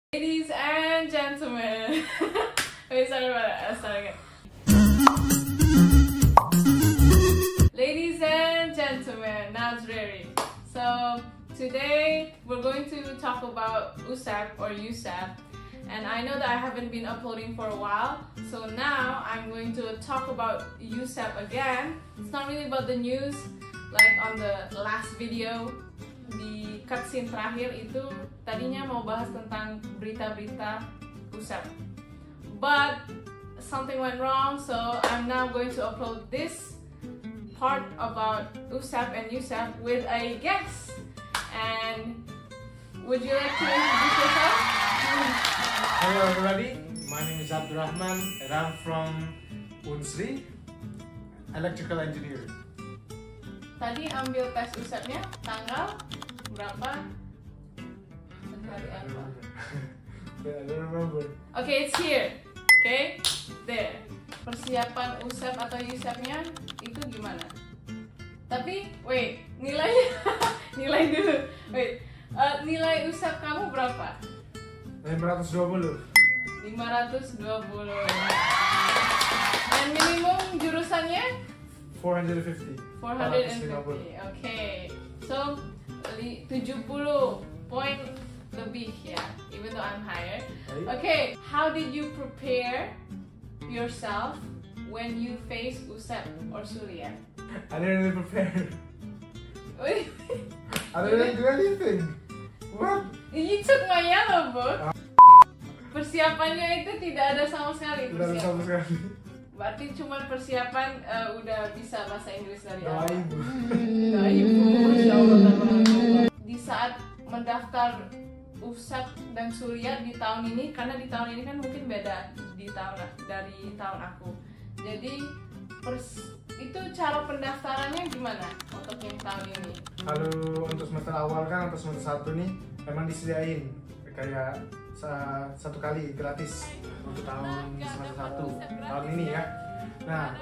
Ladies and gentlemen, wait, sorry about that. Start again. Ladies and gentlemen, Nazreri. So today we're going to talk about USAP or USAP, and I know that I haven't been uploading for a while, so now I'm going to talk about USAP again. It's not really about the news, like on the last video. Di cutscene terakhir itu tadinya mau bahas tentang berita-berita USAP, but something went wrong, so I'm now going to upload this part about USAP and USAP with a guest. And would you like to introduce yourself? Hello everybody, my name is Abdurrahman and I'm from Unsri, electrical engineer. Tadi ambil tes USAP-nya tanggal berapa? Hari apa? I don't remember. Okay, it's here. Okay, there. Persiapan USAP atau USAP-nya itu gimana? Tapi, wait, nilainya, nilai dulu. Wait, nilai USAP kamu berapa? 520. 520. Dan minimum jurusannya? 450. 450. Okay. So 70 poin lebih ya, even though I'm higher. Okay, how did you prepare yourself when you face USAP or Suliat? I didn't really prepare. Wait, I didn't do anything. What? you took my yellow book. Persiapannya itu tidak ada sama sekali. Tidak ada sama sekali. Berarti cuma persiapan udah bisa bahasa Inggris dari Doa awal. ibu. Doa ibu, Masya Allah, tabarakallah. Di saat mendaftar USAP dan Suliat di tahun ini, karena di tahun ini kan mungkin beda dari tahun aku. Jadi itu cara pendaftarannya gimana untuk yang tahun ini? Kalau untuk semester awal kan atau semester 1 nih memang disediain kayak satu kali gratis untuk tahun semester 1 tahun ini ya. Nah,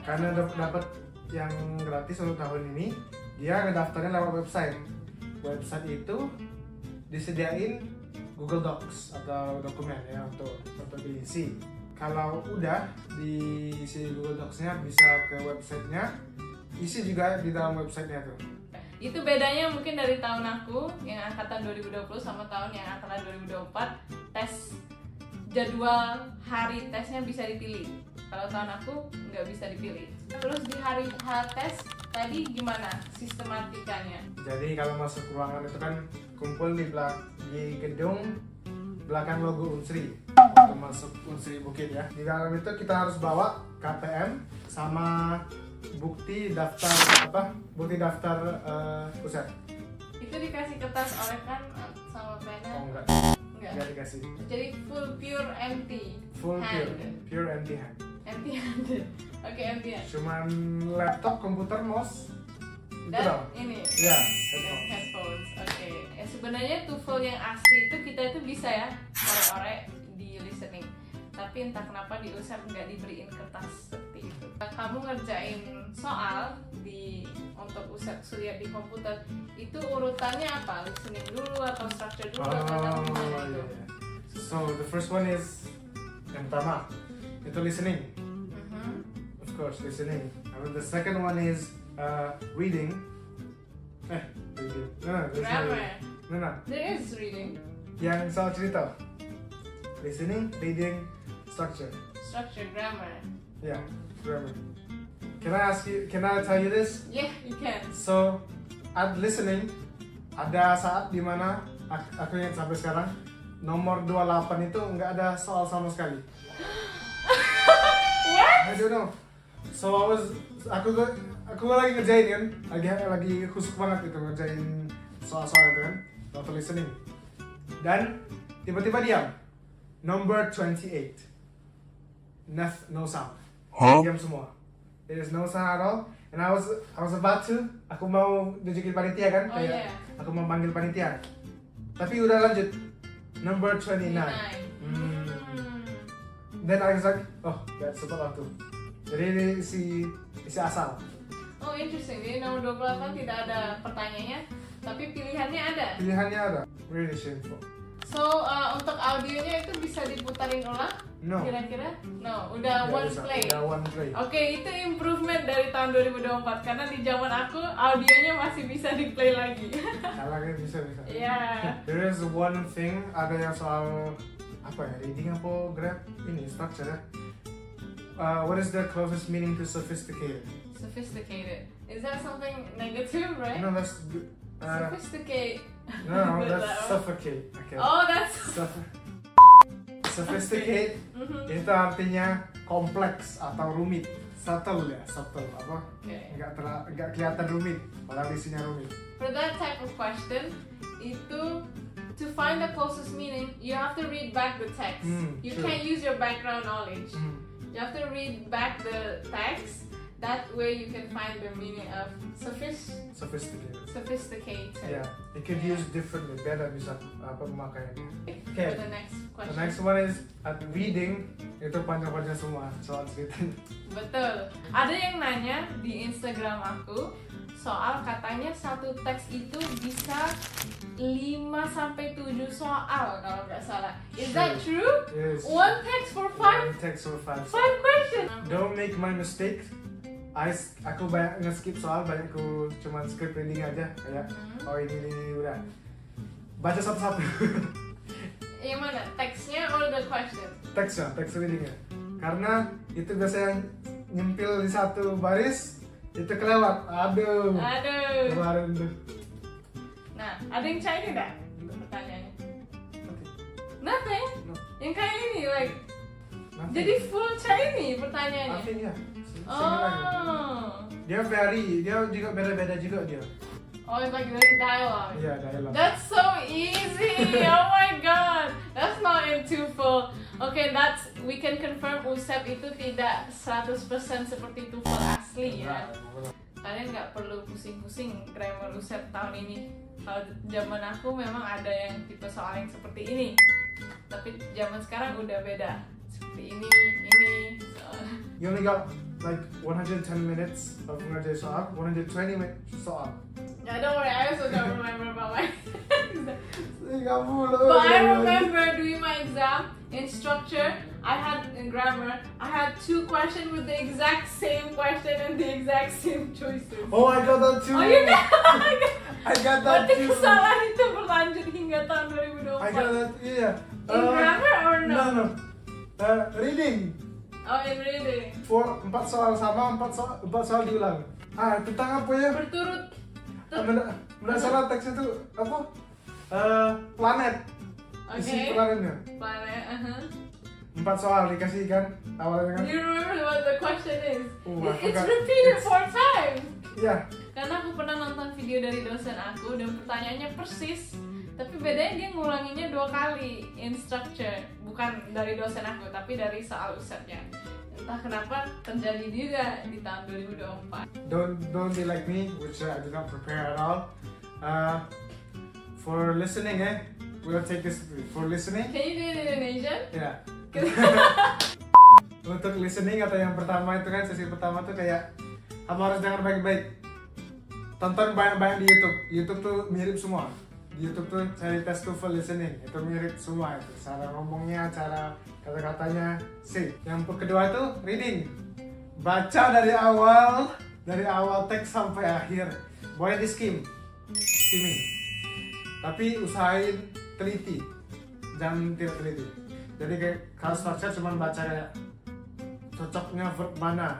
karena dapat yang gratis untuk tahun ini, dia ngedaftarnya lewat website. Website itu disediain Google Docs atau dokumen ya untuk diisi. Kalau udah diisi Google Docs-nya, bisa ke websitenya, isi juga di dalam websitenya tuh. Itu bedanya mungkin dari tahun aku yang angkatan 2020 sama tahun yang angkatan 2024. Tes jadwal hari tesnya bisa dipilih. Kalau tahun aku nggak bisa dipilih. Terus di hari tes tadi gimana sistematikanya? Jadi kalau masuk ruangan itu kan kumpul di gedung belakang logo Unsri untuk masuk Unsri Bukit ya. Di dalam itu kita harus bawa KPM sama bukti daftar USAP. Itu dikasih kertas olekan sama pena? Oh enggak dikasih. Jadi full pure empty. Full hand. pure empty hand. Empty handed. Oke, empty hand. Cuman laptop, komputer, mouse. Dan itu ini. Ya, Headphones. Oke. Sebenarnya TOEFL yang asli itu kita itu bisa ya orek-orek di listening. Tapi entah kenapa di USAP nggak diberiin kertas seperti itu. Kamu ngerjain soal untuk USAP Suliat di komputer, itu urutannya apa? Listening dulu atau structure dulu atau gimana itu? So the first one is yang pertama itu listening. Of course listening. And the second one is reading. Reading. Grammar. No. There is reading. Yang soal cerita. Listening, reading, structure. Structure, grammar. Yeah, grammar. Can I tell you this? Yeah, you can. So, at listening, ada saat dimana aku ingat sampai sekarang nomor 28 itu nggak ada soal sama sekali. What? I don't know. So aku lagi ngerjain kan, lagi khusuk banget itu ngerjain soal-soal itu kan, waktu listening. Dan tiba-tiba diam. Number 28. No sound. Diam semua. There is no sound at all. And I was about to, aku mau nunjukin panitia kan, kayak aku mau panggil panitia. Tapi udah lanjut. Number 29. Then I was like, oh, gak sempat waktu. Jadi ini isi asal. Oh, interesting. Jadi nomor 28 tidak ada pertanyaannya, tapi pilihannya ada. Pilihannya ada. Really shameful. So untuk audionya itu bisa diputarin ulang? No. Kira-kira? No, udah Nggak one bisa. play. Udah one play. Oke, itu improvement dari tahun 2024 karena di zaman aku audionya masih bisa di play lagi. Salahnya bisa. Yeah. There is one thing, ada yang soal apa ya, reading apa grab ini structure ya. What is the closest meaning to sophisticated? Sophisticated. Is that something negative, right? No, that's Sophisticate. no, What's that's that? suffocate. Okay. Oh, that's. Sophisticate itu artinya kompleks atau rumit. Subtle ya, subtle apa? Okay. Enggak kelihatan rumit, padahal isinya rumit. For that type of question, itu to find the closest meaning, you have to read back the text. You True. can't use your background knowledge. Hmm. You have to read back the text. That way you can find the meaning of Sophisticated. sophisticated. Yeah, you could use differently. Beda bisa apa pemakaiannya. Okay. For the next The question. next one is at reading, itu panjang-panjang semua soal ceritanya. Betul. Ada yang nanya di Instagram aku soal katanya satu teks itu bisa 5-7 soal kalau nggak salah. Is that true? Yes. One text for five Text for five. questions. Don't make my mistake. Aku banyak nge-skip soal, banyak aku cuman script reading aja kayak oh ini udah. Baca satu-satu. Yang mana? Teksnya or the question? Teks readingnya. Karena itu biasanya nyempil di satu baris itu kelewat. Aduh. Kemarin tuh. Nah, ada yang Chinese nggak? Pertanyaannya. Okay. Nothing. No. Yang kayak ini, like, Nothing. jadi full Chinese pertanyaannya. Nothing ya. Oh. Dia juga beda-beda juga dia. Oh, it's like this dialogue. Iya, dialog. That's so easy. Oh my god. That's not in TOEFL. Okay, we can confirm USEP itu tidak 100% seperti TOEFL asli ya. Kalian nggak perlu pusing-pusing grammar USEP tahun ini. Kalau zaman aku memang ada yang tipe soal yang seperti ini. Tapi zaman sekarang udah beda. Seperti ini. You only got like 110 minutes of ngerjain soal, 120 minutes soal. Yeah, don't worry, I also don't remember about my But But I remember doing my exam in structure. I had in grammar. I had 2 questions with the exact same question and the exact same choices. Oh, I got that too. Oh, you got? I got that Berarti too. kesalahan itu berlanjut hingga tahun 2024. I got that, yeah. In grammar or no? No. Reading. Oh, in reading. 4 soal sama, 4 soal diulang. Tentang apa ya? Berturut. Nggak salah teks itu apa? Planet. Isi Okay. planetnya. Planet. 4 soal dikasih kan awalnya kan? Do you remember what the question is? Oh, I It's forgot. repeated 4 times. Iya. Karena aku pernah nonton video dari dosen aku dan pertanyaannya persis. Tapi bedanya dia ngulanginnya 2 kali in structure. Bukan dari dosen aku, tapi dari soal USEP-nya. Entah kenapa terjadi juga di tahun 2024. Don't be like me, which I did not prepare at all. For listening, we'll take this for listening. Can you do it in Indonesian? Ya. Untuk listening atau yang pertama itu kan sesi pertama tuh kayak kamu harus dengar baik-baik. Tonton banyak-banyak di YouTube. YouTube tuh mirip semua. Di YouTube tuh cari tes TOEFL listening, itu mirip semua itu. Cara ngomongnya, cara kata-katanya. Yang kedua itu reading. Baca dari awal teks sampai akhir. Boleh di skimming. Tapi usahain teliti. Jangan tidak teliti. Jadi kayak kalau structure cuma baca kayak cocoknya verb mana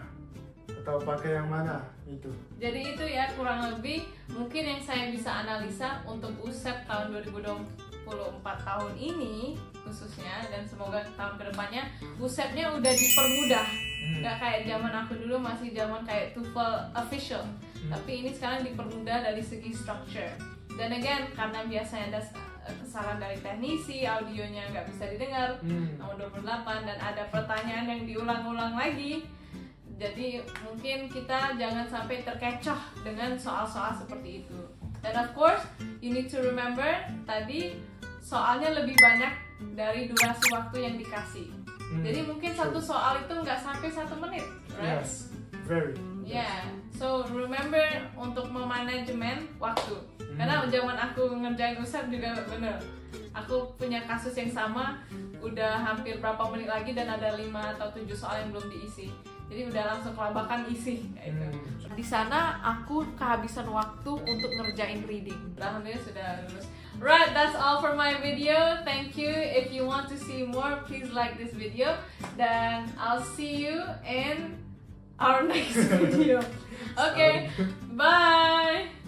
atau pakai yang mana itu. Jadi itu ya kurang lebih mungkin yang saya bisa analisa untuk USEP tahun 2024 tahun ini khususnya, dan semoga tahun kedepannya USEP-nya udah dipermudah. Nggak kayak zaman aku dulu masih zaman kayak TOEFL official. Tapi ini sekarang dipermudah dari segi structure. Dan again, karena biasanya ada kesalahan dari teknisi, audionya nggak bisa didengar, nomor 28, dan ada pertanyaan yang diulang-ulang lagi. Jadi mungkin kita jangan sampai terkecoh dengan soal-soal seperti itu. Dan of course, you need to remember tadi soalnya lebih banyak dari durasi waktu yang dikasih. Jadi mungkin satu soal itu nggak sampai 1 menit, right? Yes, very. Yeah, so remember untuk memanajemen waktu. Karena zaman aku ngerjain USEP juga bener. Aku punya kasus yang sama, udah hampir berapa menit lagi dan ada 5 atau 7 soal yang belum diisi. Jadi udah langsung kelabakan isi kayak itu. Di sana aku kehabisan waktu untuk ngerjain reading. Alhamdulillah sudah lulus. Right, that's all for my video. Thank you. If you want to see more, please like this video. Dan I'll see you in our next video. Okay, bye.